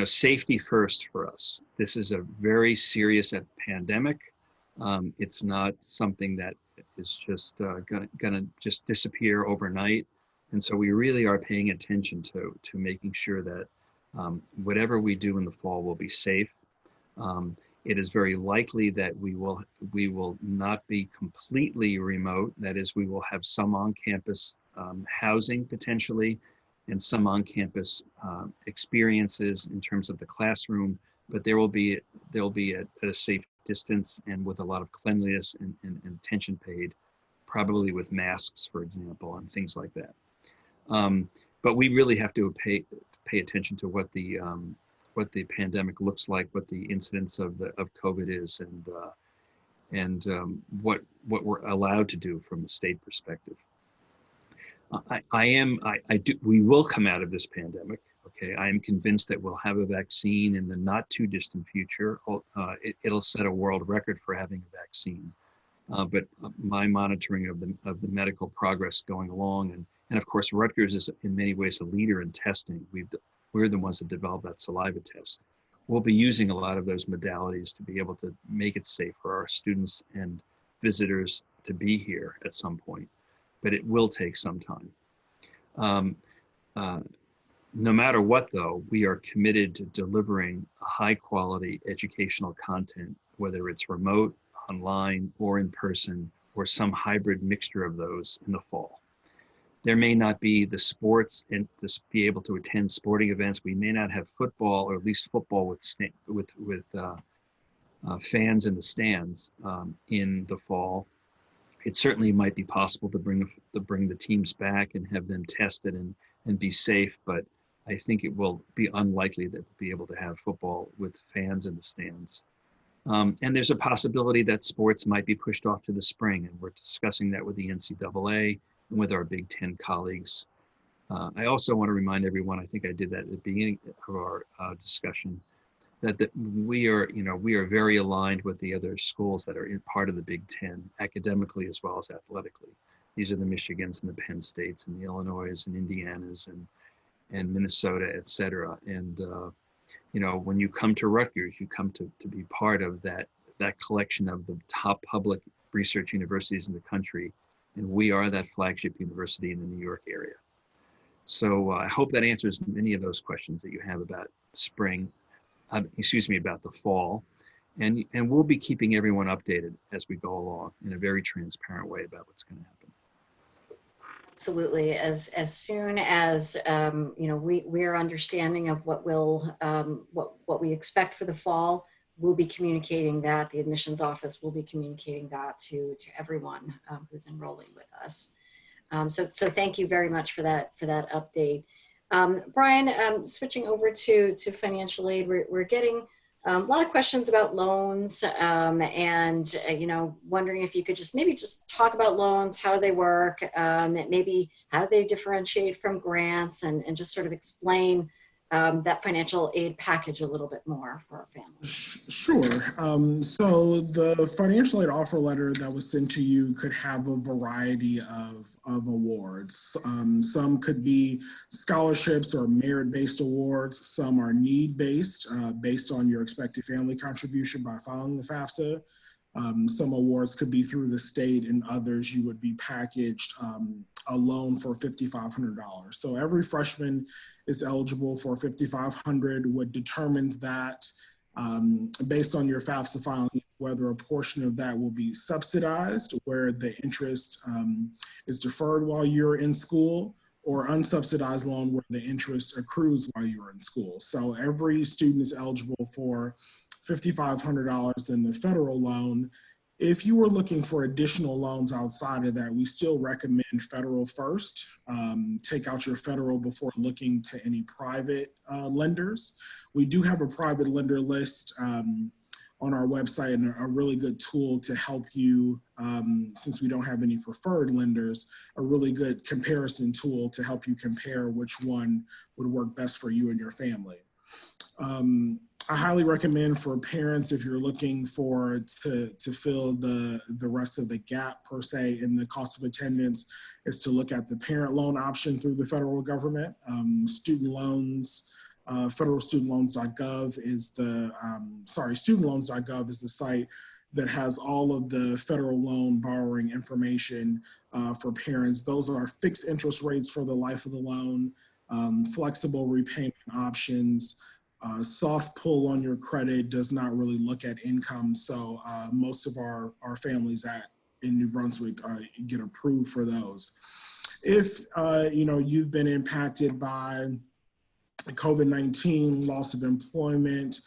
Speaker 2: safety first for us. This is a very serious pandemic. It's not something that is just gonna just disappear overnight. And so we really are paying attention to making sure that whatever we do in the fall will be safe. It is very likely that we will not be completely remote. That is, we will have some on-campus housing potentially, and some on-campus experiences in terms of the classroom. But they'll be at a safe distance and with a lot of cleanliness and attention paid, probably with masks, for example, and things like that. But we really have to pay attention to what the pandemic looks like, what the incidence of COVID is, and what we're allowed to do from a state perspective. We will come out of this pandemic. Okay, I am convinced that we'll have a vaccine in the not too distant future. It'll set a world record for having a vaccine. But my monitoring of the medical progress going along, and of course Rutgers is in many ways a leader in testing. We're the ones that developed that saliva test. We'll be using a lot of those modalities to be able to make it safe for our students and visitors to be here at some point, but it will take some time. No matter what, though, we are committed to delivering a high quality educational content, whether it's remote, online, or in person, or some hybrid mixture of those in the fall. There may not be the sports and to be able to attend sporting events. We may not have football, or at least football with fans in the stands in the fall. It certainly might be possible to bring the teams back and have them tested and be safe, but I think it will be unlikely that we'll be able to have football with fans in the stands. And there's a possibility that sports might be pushed off to the spring, and we're discussing that with the NCAA and with our Big Ten colleagues. I also want to remind everyone, I think I did that at the beginning of our discussion, that we are very aligned with the other schools that are in part of the Big Ten, academically as well as athletically. These are the Michigans and the Penn States and the Illinois and Indianas and Minnesota, et cetera. And when you come to Rutgers, you come to be part of that collection of the top public research universities in the country, and we are that flagship university in the New York area. So I hope that answers many of those questions that you have about spring. About the fall, and we'll be keeping everyone updated as we go along in a very transparent way about what's going to happen.
Speaker 1: Absolutely. As soon as we are understanding of what we expect for the fall, we'll be communicating that. The admissions office will be communicating that to everyone who's enrolling with us. So thank you very much for that update. Brian, switching over to financial aid, we're getting a lot of questions about loans, and wondering if you could just talk about loans, how do they work, maybe how do they differentiate from grants, and just sort of explain that financial aid package a little bit more for our families.
Speaker 3: Sure. So the financial aid offer letter that was sent to you could have a variety of awards. Some could be scholarships or merit-based awards. Some are need-based, based on your expected family contribution by filing the FAFSA. Some awards could be through the state, and others you would be packaged a loan for $5,500. So every freshman is eligible for $5,500. What determines that based on your FAFSA filing, whether a portion of that will be subsidized, where the interest is deferred while you're in school, or unsubsidized loan where the interest accrues while you're in school. So every student is eligible for $5,500 in the federal loan. If you were looking for additional loans outside of that, we still recommend federal first. Take out your federal before looking to any private lenders. We do have a private lender list on our website, and a really good tool to help you, since we don't have any preferred lenders, a really good comparison tool to help you compare which one would work best for you and your family. I highly recommend for parents, if you're looking to fill the rest of the gap per se in the cost of attendance, is to look at the parent loan option through the federal government. Student loans, federalstudentloans.gov is studentloans.gov is the site that has all of the federal loan borrowing information for parents. Those are fixed interest rates for the life of the loan, flexible repayment options. Soft pull on your credit, does not really look at income. So most of our families in New Brunswick get approved for those. If you've been impacted by COVID-19, loss of employment,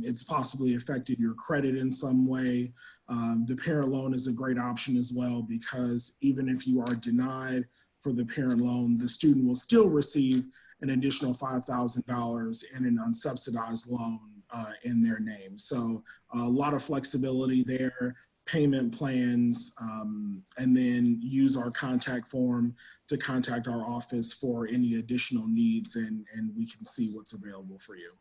Speaker 3: it's possibly affected your credit in some way, the parent loan is a great option as well, because even if you are denied for the parent loan, the student will still receive an additional $5,000 in an unsubsidized loan in their name. So a lot of flexibility there, payment plans, and then use our contact form to contact our office for any additional needs, and we can see what's available for you.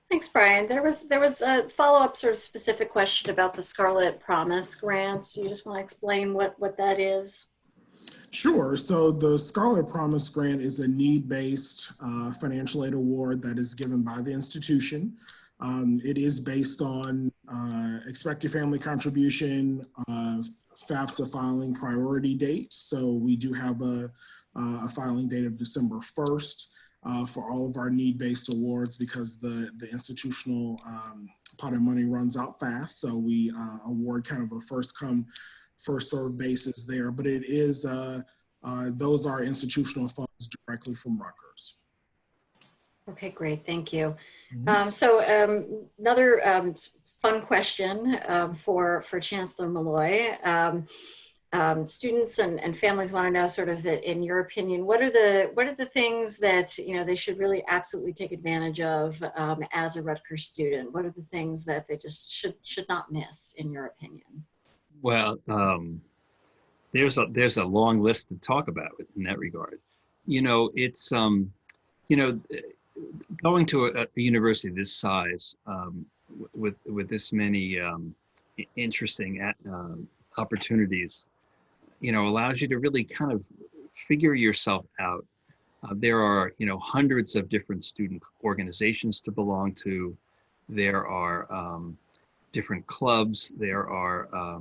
Speaker 1: Thanks, Brian. There was a follow-up sort of specific question about the Scarlet Promise grant. Do you just want to explain what that is?
Speaker 3: Sure. So the Scarlet Promise Grant is a need-based financial aid award that is given by the institution. It is based on expected family contribution, FAFSA filing priority date. So we do have a filing date of December 1st for all of our need-based awards, because the institutional pot of money runs out fast, so we award kind of a first come, first served basis there. But it is those are institutional funds directly from Rutgers.
Speaker 1: Okay, great, thank you.
Speaker 3: Mhm.
Speaker 1: Another fun question for Chancellor Molloy. Students and families want to know, sort of, in your opinion, what are the things that they should really absolutely take advantage of as a Rutgers student? What are the things that they just should not miss, in your opinion?
Speaker 2: Well, there's a long list to talk about in that regard. It's you know, going to a university this size, with this many interesting opportunities, allows you to really kind of figure yourself out. There are, hundreds of different student organizations to belong to. There are different clubs. There are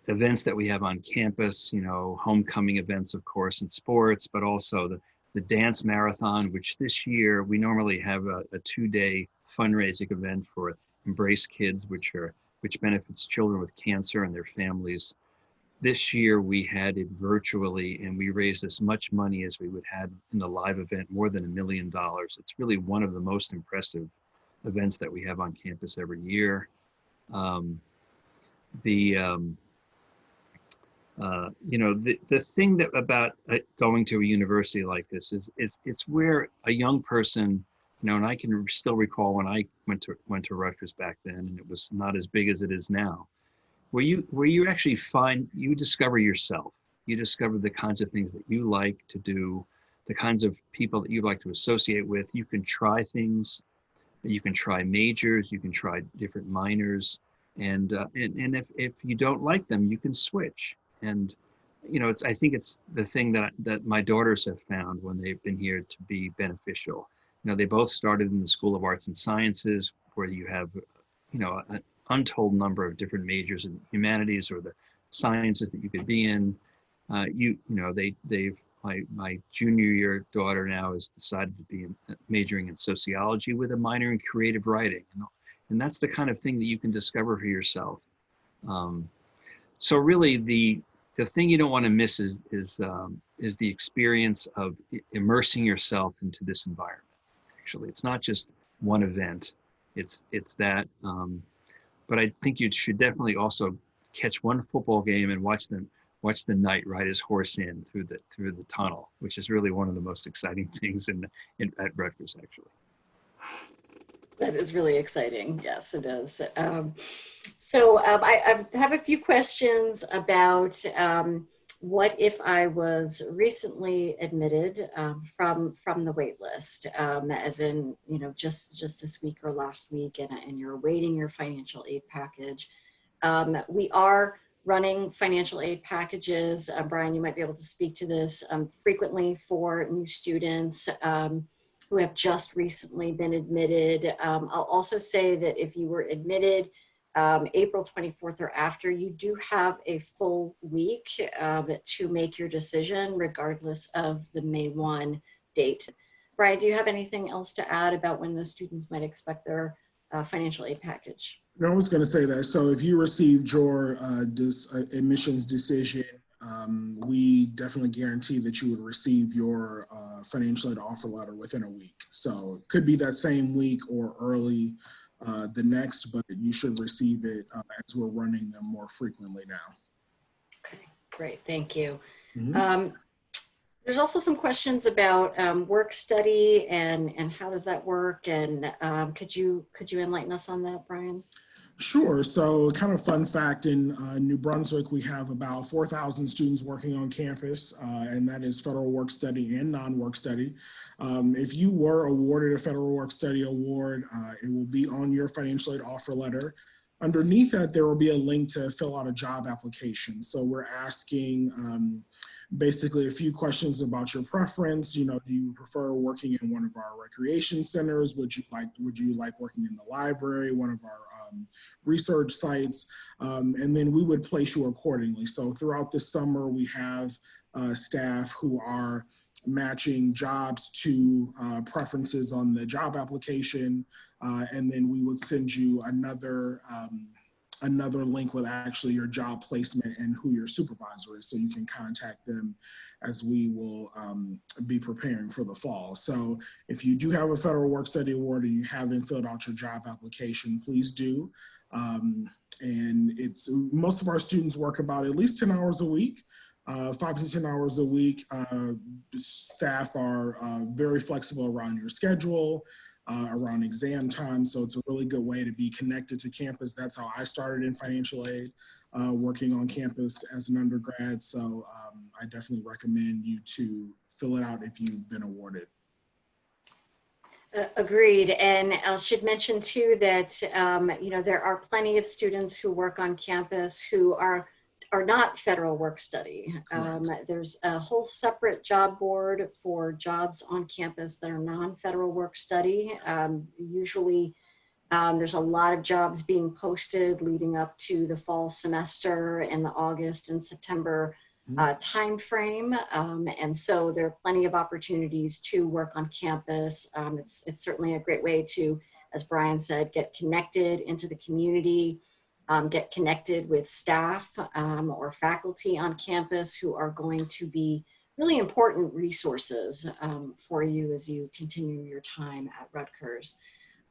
Speaker 2: events that we have on campus, homecoming events, of course, and sports, but also the dance marathon, which this year we normally have a 2-day fundraising event for Embrace Kids, which benefits children with cancer and their families. This year we had it virtually, and we raised as much money as we would have in the live event, more than $1 million. It's really one of the most impressive events that we have on campus every year. The thing that about going to a university like this is it's where a young person, and I can still recall when I went to Rutgers back then, and it was not as big as it is now, where you actually you discover yourself. You discover the kinds of things that you like to do, the kinds of people that you like to associate with. You can try things, you can try majors, you can try different minors, and if you don't like them, you can switch. And I think it's the thing that my daughters have found when they've been here to be beneficial. They both started in the School of Arts and Sciences, where you have an untold number of different majors in humanities or the sciences that you could be in. My junior year daughter now has decided to be majoring in sociology with a minor in creative writing, and that's the kind of thing that you can discover for yourself. So really, the thing you don't want to miss is the experience of immersing yourself into this environment. Actually, it's not just one event; it's that. But I think you should definitely also catch one football game and watch the knight ride his horse in through the tunnel, which is really one of the most exciting things at Rutgers, actually.
Speaker 1: That is really exciting. Yes, it is. I have a few questions about what if I was recently admitted from the wait list, as in, just this week or last week, and you're awaiting your financial aid package. We are running financial aid packages. Brian, you might be able to speak to this, frequently for new students who have just recently been admitted. I'll also say that if you were admitted April 24th or after, you do have a full week to make your decision, regardless of the May 1 date. Brian, do you have anything else to add about when the students might expect their financial aid package?
Speaker 3: No, I was going to say that. So if you received your admissions decision, we definitely guarantee that you would receive your financial aid offer letter within a week. So it could be that same week or early the next, but you should receive it as we're running them more frequently now.
Speaker 1: Okay, great, thank you.
Speaker 3: Mm-hmm.
Speaker 1: There's also some questions about work study and how does that work, and could you enlighten us on that, Brian?
Speaker 3: Sure. So kind of fun fact, in New Brunswick, we have about 4,000 students working on campus, and that is federal work study and non-work study. If you were awarded a federal work study award, it will be on your financial aid offer letter. Underneath that, there will be a link to fill out a job application. So we're asking basically a few questions about your preference. Do you prefer working in one of our recreation centers? Would you like working in the library, one of our research sites? And then we would place you accordingly. So throughout the summer, we have staff who are matching jobs to preferences on the job application. And then we would send you another link with actually your job placement and who your supervisor is, so you can contact them as we will be preparing for the fall. So if you do have a federal work study award and you haven't filled out your job application, please do. And most of our students work about at least 10 hours a week. 5 to 10 hours a week. Staff are very flexible around your schedule, around exam time. So it's a really good way to be connected to campus. That's how I started in financial aid, working on campus as an undergrad. So I definitely recommend you to fill it out if you've been awarded.
Speaker 1: Agreed. And I should mention too that, there are plenty of students who work on campus who are not federal work study. There's a whole separate job board for jobs on campus that are non-federal work study. Usually there's a lot of jobs being posted leading up to the fall semester in the August and September time frame. And so there are plenty of opportunities to work on campus. It's certainly a great way to, as Brian said, get connected into the community, get connected with staff or faculty on campus who are going to be really important resources for you as you continue your time at Rutgers.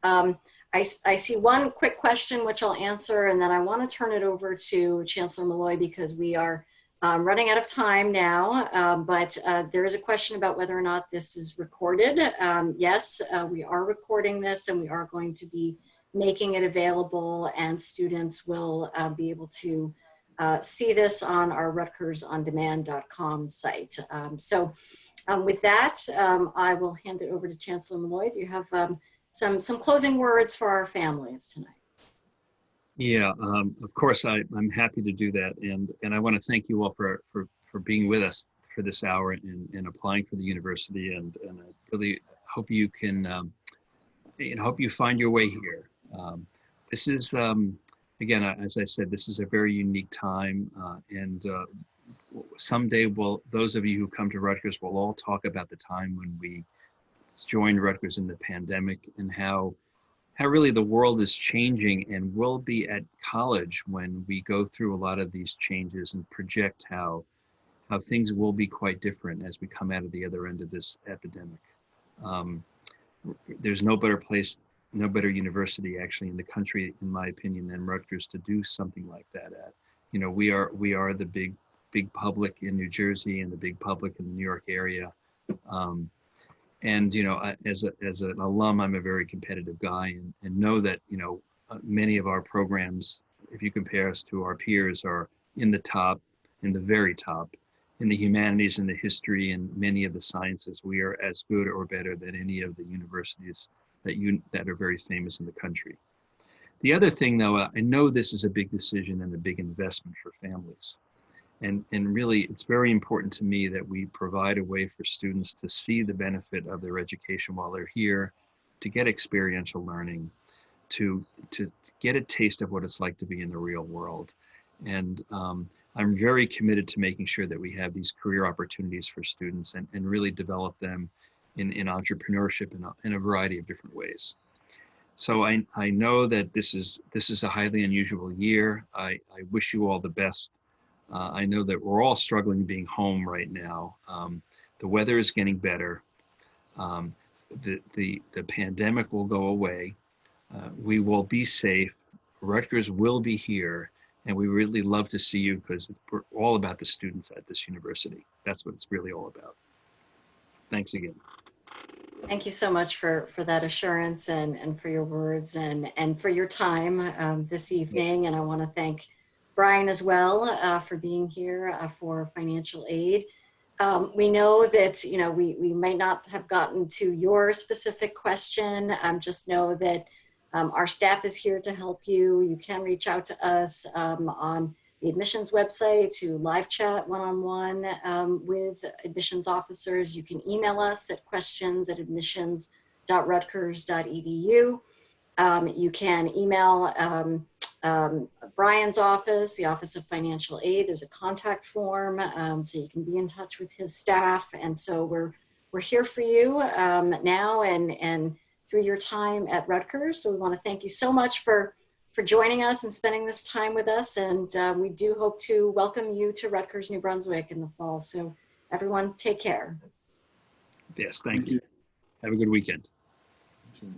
Speaker 1: I see one quick question which I'll answer, and then I want to turn it over to Chancellor Molloy because we are running out of time now, but there is a question about whether or not this is recorded. Yes, we are recording this, and we are going to be making it available, and students will be able to see this on our rutgersondemand.com site. With that, I will hand it over to Chancellor Molloy. Do you have some closing words for our families tonight?
Speaker 2: Yeah, of course, I'm happy to do that. And I want to thank you all for being with us for this hour and applying for the university. And I really hope you can, hope you find your way here. This is, again, as I said, this is a very unique time. And someday, those of you who come to Rutgers will all talk about the time when we joined Rutgers in the pandemic and how really the world is changing, and we'll be at college when we go through a lot of these changes and project how things will be quite different as we come out of the other end of this epidemic. There's no better place, no better university actually in the country, in my opinion, than Rutgers to do something like that at. We are the big public in New Jersey and the big public in the New York area. And as an alum, I'm a very competitive guy, and know that many of our programs, if you compare us to our peers, are in the top, in the very top, in the humanities and the history and many of the sciences. We are as good or better than any of the universities that are very famous in the country. The other thing, though, I know this is a big decision and a big investment for families. And really, it's very important to me that we provide a way for students to see the benefit of their education while they're here, to get experiential learning, to get a taste of what it's like to be in the real world. And I'm very committed to making sure that we have these career opportunities for students and really develop them in entrepreneurship in a variety of different ways. So I know that this is a highly unusual year. I wish you all the best. I know that we're all struggling being home right now. The weather is getting better. The pandemic will go away. We will be safe. Rutgers will be here. And we really love to see you because we're all about the students at this university. That's what it's really all about. Thanks again.
Speaker 1: Thank you so much for that assurance and for your words and for your time this evening. And I want to thank Brian as well for being here for financial aid. We know that we might not have gotten to your specific question. Just know that our staff is here to help you. You can reach out to us on the admissions website to live chat one-on-one with admissions officers. You can email us at questions@admissions.rutgers.edu. You can email Brian's office, the Office of Financial Aid. There's a contact form, so you can be in touch with his staff. And so we're here for you now and through your time at Rutgers. So we want to thank you so much for joining us and spending this time with us. And we do hope to welcome you to Rutgers, New Brunswick in the fall. So everyone take care.
Speaker 2: Yes, thank you. Have a good weekend.
Speaker 3: You too.